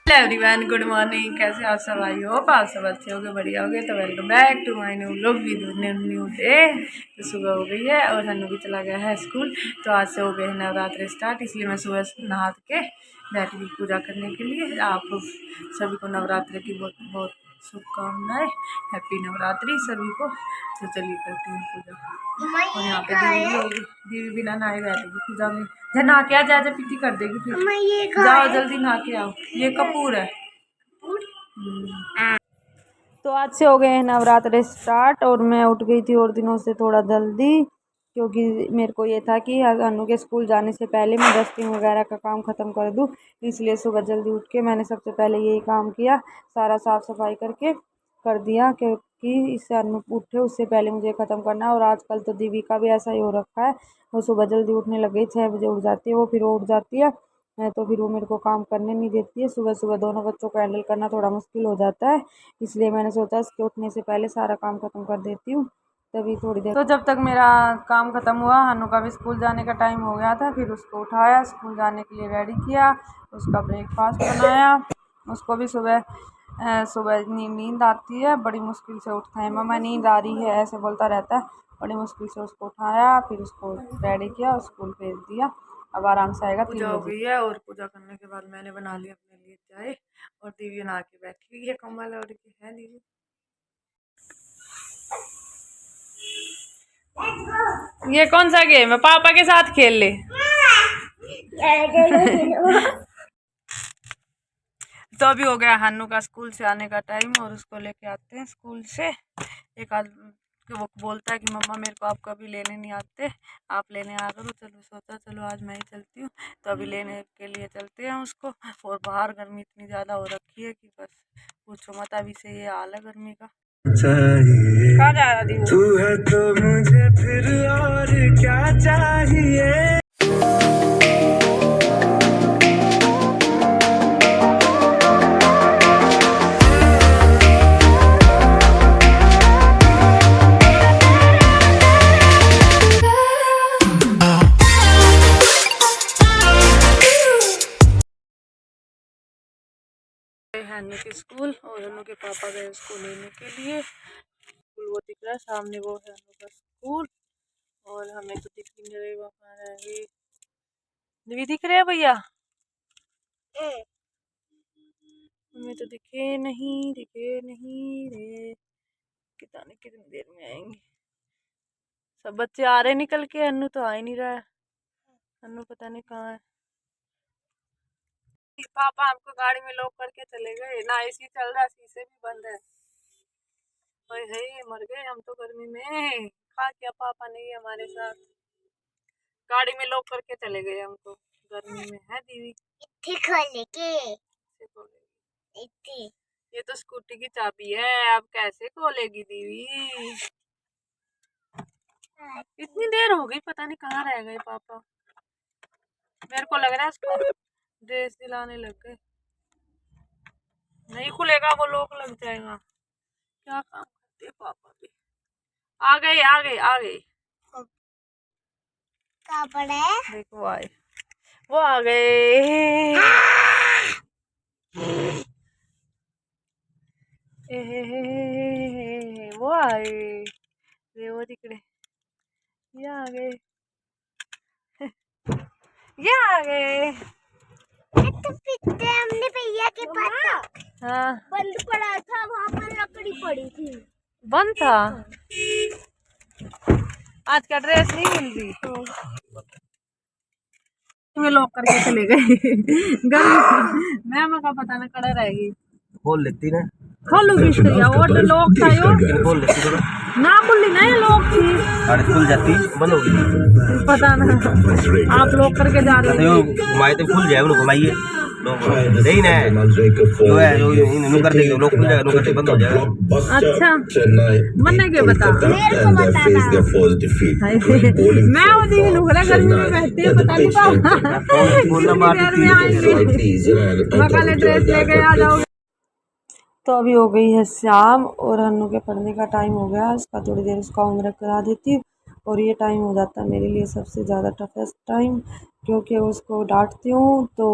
Hello everyone, good morning. कैसे आप सब? आई होप आप सब अच्छे होगे, बढ़िया होगे। तो welcome back to my new vlog video new day. तो सुबह हो गई है और हन्नू भी चला गया है स्कूल। तो आज से हो गए हैं नवरात्रि स्टार्ट, इसलिए मैं सुबह नहा के बैठी हुई पूजा करने के लिए। आप सभी को नवरात्रि की बहुत बहुत शुभकामनाएं। हैप्पी नवरात्रि सभी को। तो चलिए करती हूँ पूजा। और यहाँ पे दीदी होगी, दीदी बिना नहाए बैठेगी पूजा में। जा नहा के आ, जा पीटी कर देगी फिर। जाओ जल्दी नहा के आओ। ये कपूर है। तो आज से हो गए हैं नवरात्रे स्टार्ट और मैं उठ गई थी और दिनों से थोड़ा जल्दी, क्योंकि मेरे को ये था कि अनु के स्कूल जाने से पहले मैं डस्टिंग वगैरह का काम ख़त्म कर दूं। इसलिए सुबह जल्दी उठ के मैंने सबसे पहले यही काम किया, सारा साफ़ सफाई करके कर दिया, क्योंकि इससे अनु उठे उससे पहले मुझे ख़त्म करना है। और आजकल तो दीदी का भी ऐसा ही हो रखा है, वो सुबह जल्दी उठने लग गई, 6 बजे उठ जाती है वो, फिर वो उठ जाती है तो फिर वो मेरे को काम करने नहीं देती है। सुबह सुबह दोनों बच्चों को हैंडल करना थोड़ा मुश्किल हो जाता है, इसलिए मैंने सोचा इसके उठने से पहले सारा काम ख़त्म कर देती हूँ। तभी थोड़ी देर तो जब तक मेरा काम ख़त्म हुआ, हन्नू का भी स्कूल जाने का टाइम हो गया था। फिर उसको उठाया, स्कूल जाने के लिए रेडी किया, उसका ब्रेकफास्ट बनाया। उसको भी सुबह नींद आती है, बड़ी मुश्किल से उठता है। मम्मा नींद आ रही है ऐसे बोलता रहता है। बड़ी मुश्किल से उसको उठाया, फिर उसको रेडी किया, स्कूल भेज दिया। अब आराम से आएगा। पूजा हो गई है और पूजा करने के बाद मैंने बना लिया अपने लिए चाय, और दीदी बना के बैठी हुई है कम्बल ओढ़ के। है दीदी? ये कौन सा गेम है? पापा के साथ खेल ले। तो अभी हो गया हन्नू का स्कूल से आने का टाइम, और उसको लेके आते हैं स्कूल से। एक आदमी वो बोलता है कि मम्मा मेरे को आप कभी लेने नहीं आते, आप लेने आ करो। चलो सोचा चलो आज मैं ही चलती हूँ। तो अभी लेने के लिए चलते हैं उसको। और बाहर गर्मी इतनी ज़्यादा हो रखी है कि बस पूछो मत। अभी से ये हाल है गर्मी का। कहाँ जा रहा थी? तू है तो मुझे फिर और क्या चाहिए। हन्नू के स्कूल, और हन्नू के पापा गए उसको लेने के लिए। स्कूल वो दिख रहा है सामने, वो है हन्नू का स्कूल। और हमें तो दिख नहीं रहे, वहाँ रहे भी दिख रहे हैं भैया, हमें तो दिखे नहीं रे। कितनी देर में आएंगे? सब बच्चे आ रहे निकल के, हन्नू तो आ ही नहीं रहा है। हन्नू पता नहीं कहाँ है। पापा हमको गाड़ी में लॉक करके चले गए ना, एसी चल रहा है, शीशे भी बंद है। हे मर गए हम तो गर्मी में। खा क्या पापा नहीं है हमारे साथ, गाड़ी में लॉक करके चले गए हमको गर्मी में। है दीदी? ये तो स्कूटी की चाबी है, अब कैसे खोलेगी दीदी? इतनी देर हो गई, पता नहीं कहाँ रह गए पापा। मेरे को लग रहा है इसको ड्रेस दिलाने लग गए। नहीं खुलेगा, वो लॉक लग जाएगा। क्या काम करते पापा भी। आ गए देखो आए, वो आ गए। वो आए, वो दिख रहे। ये आ गए। ये आ गए। हमने भैया के पास हाँ बंद पड़ा था, वहाँ पर लकड़ी पड़ी थी। बंद था? आज का ड्रेस नहीं मिल रही। तुम्हें लॉक करके चले गए। गर्मी मैम का पता ना कड़ा रहेगी। खोल लेती ना, खोलूंगी इसको। वो तो लॉक था यो, खोल लेती तो ना, खुली नहीं लॉक थी। अरे खुल जाती, बंद हो गई पता ना। आप लॉक करके जा रहे हो, घुमाए तो खुल जाए, उनको घुमाइए नहीं ना, जो है जो इन्होंने कर देंगे लोग, खुल जाएगा, लोग करते बंद हो जाएगा। अच्छा मन्ने के बता, मेरे को बताना। मैं वो दीदी नुकरा गर्मी में बैठती है, पता नहीं मकाले ड्रेस लेके आ जाओगे। तो अभी हो गई है शाम और हन्नू के पढ़ने का टाइम हो गया। इसका थोड़ी देर उसका होमवर्क करा देती हूँ, और ये टाइम हो जाता है मेरे लिए सबसे ज़्यादा टफेस्ट टाइम, क्योंकि उसको डांटती हूँ तो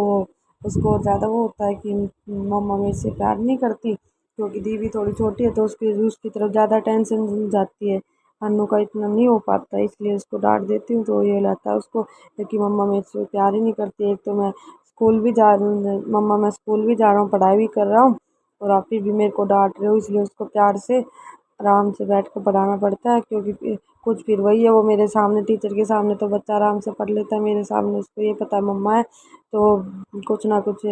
उसको और ज़्यादा वो होता है कि मम्मा मेरे से प्यार नहीं करती, क्योंकि दीदी थोड़ी छोटी है तो उसकी तरफ ज़्यादा टेंशन जाती है। अन्नू का इतना नहीं हो पाता, इसलिए उसको डांट देती हूँ तो ये लगता है उसको कि मम्मा मेरे से प्यार ही नहीं करती। एक तो मैं स्कूल भी जा रही हूँ, मम्मा मैं स्कूल भी जा रहा हूँ, पढ़ाई भी कर रहा हूँ, और आप फिर भी मेरे को डांट रहे हो। इसलिए उसको प्यार से आराम से बैठ कर पढ़ाना पड़ता है, क्योंकि कुछ फिर वही है, वो मेरे सामने टीचर के सामने तो बच्चा आराम से पढ़ लेता है, मेरे सामने उसको ये पता है मम्मा है तो कुछ ना कुछ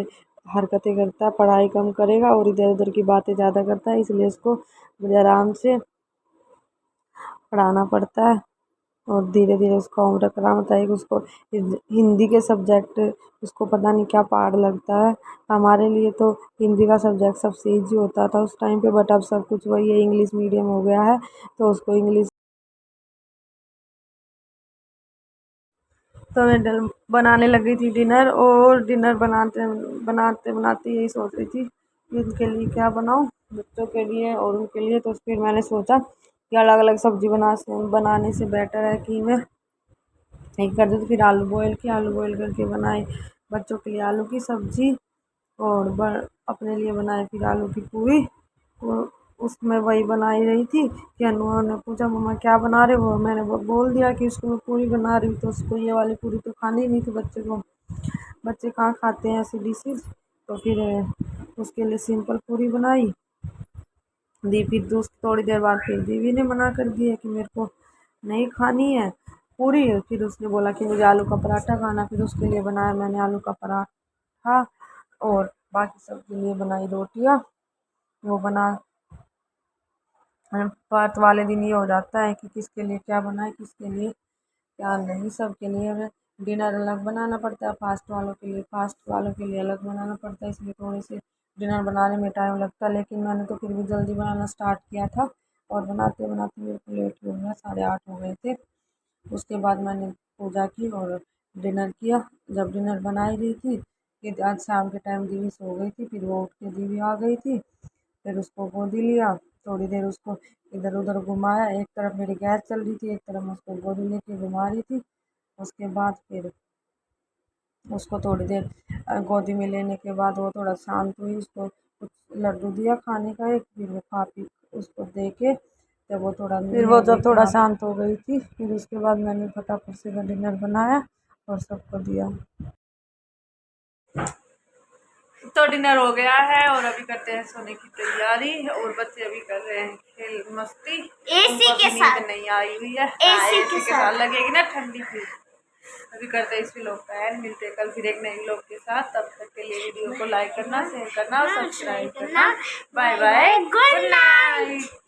हरकतें करता है, पढ़ाई कम करेगा और इधर उधर की बातें ज़्यादा करता है। इसलिए उसको मुझे आराम से पढ़ाना पड़ता है और धीरे धीरे उसका होमवर्क कराना होता है। उसको हिंदी के सब्जेक्ट उसको पता नहीं क्या पहाड़ लगता है। हमारे लिए तो हिंदी का सब्जेक्ट सबसे ईजी होता था उस टाइम पे, बट अब सब कुछ वही है, इंग्लिश मीडियम हो गया है तो उसको इंग्लिश। तो मैं बनाने लगी थी डिनर, और डिनर बनाते बनाते बनाते यही सोच रही थी कि उनके लिए क्या बनाऊं, बच्चों के लिए और उनके लिए। तो फिर मैंने सोचा कि अलग अलग सब्जी बनाने से बेटर है कि मैं एक कर दूँ। तो फिर आलू बॉयल करके बनाए बच्चों के लिए आलू की सब्जी, और अपने लिए बनाए फिर आलू की पूरी। तो उसमें वही बनाई रही थी कि अनु ने पूछा मम्मा क्या बना रहे हो, मैंने बोल दिया कि उसको मैं पूरी बना रही हूँ। तो उसको ये वाली पूरी तो खानी नहीं थी, बच्चे कहाँ खाते हैं ऐसी डिशेज। तो फिर उसके लिए सिंपल पूरी बनाई दी। फिर थोड़ी देर बाद फिर दीदी ने मना कर दिया कि मेरे को नहीं खानी है पूरी। फिर उसने बोला कि मुझे आलू का पराठा खाना, फिर उसके लिए बनाया मैंने आलू का पराठा, और बाकी सबके लिए बनाई रोटियां। वो बना बात वाले दिन ये हो जाता है कि किसके लिए क्या बनाए, किसके लिए क्या नहीं। सबके लिए हमें डिनर अलग बनाना पड़ता है, फास्ट वालों के लिए अलग बनाना पड़ता है, इसलिए थोड़ी सी डिनर बनाने में टाइम लगता है। लेकिन मैंने तो फिर भी जल्दी बनाना स्टार्ट किया था, और बनाते बनाते मेरे को लेट हो गया, 8:30 हो गए थे। उसके बाद मैंने पूजा की और डिनर किया। जब डिनर बना ही रही थी कि आज शाम के टाइम दीदी सो गई थी, फिर वो उठ के दीदी आ गई थी। फिर उसको गोदी लिया, थोड़ी देर उसको इधर उधर घुमाया, एक तरफ मेरी गैस चल रही थी, एक तरफ मैं उसको गोदी लेके घुमा रही थी। उसके बाद फिर उसको थोड़ी देर गोदी में लेने के बाद वो थोड़ा शांत हुई, उसको कुछ लड्डू दिया खाने का एक, फिर वो खा पी उसको दे के जब वो थोड़ा फिर वो जब थोड़ा शांत हो गई थी, फिर उसके बाद मैंने फटाफट से डिनर बनाया और सबको दिया। तो डिनर हो गया है और अभी करते हैं सोने की तैयारी, और बच्चे अभी कर रहे हैं खेल मस्ती। एसी के साथ नहीं आई हुई है, एसी के साथ लगेगी ना ठंडी। फिर अभी करते हैं इस व्लॉग का एंड, मिलते हैं कल फिर एक नए व्लॉग के साथ। तब तक के लिए वीडियो को लाइक करना, शेयर करना और सब्सक्राइब करना। Bye bye, good night.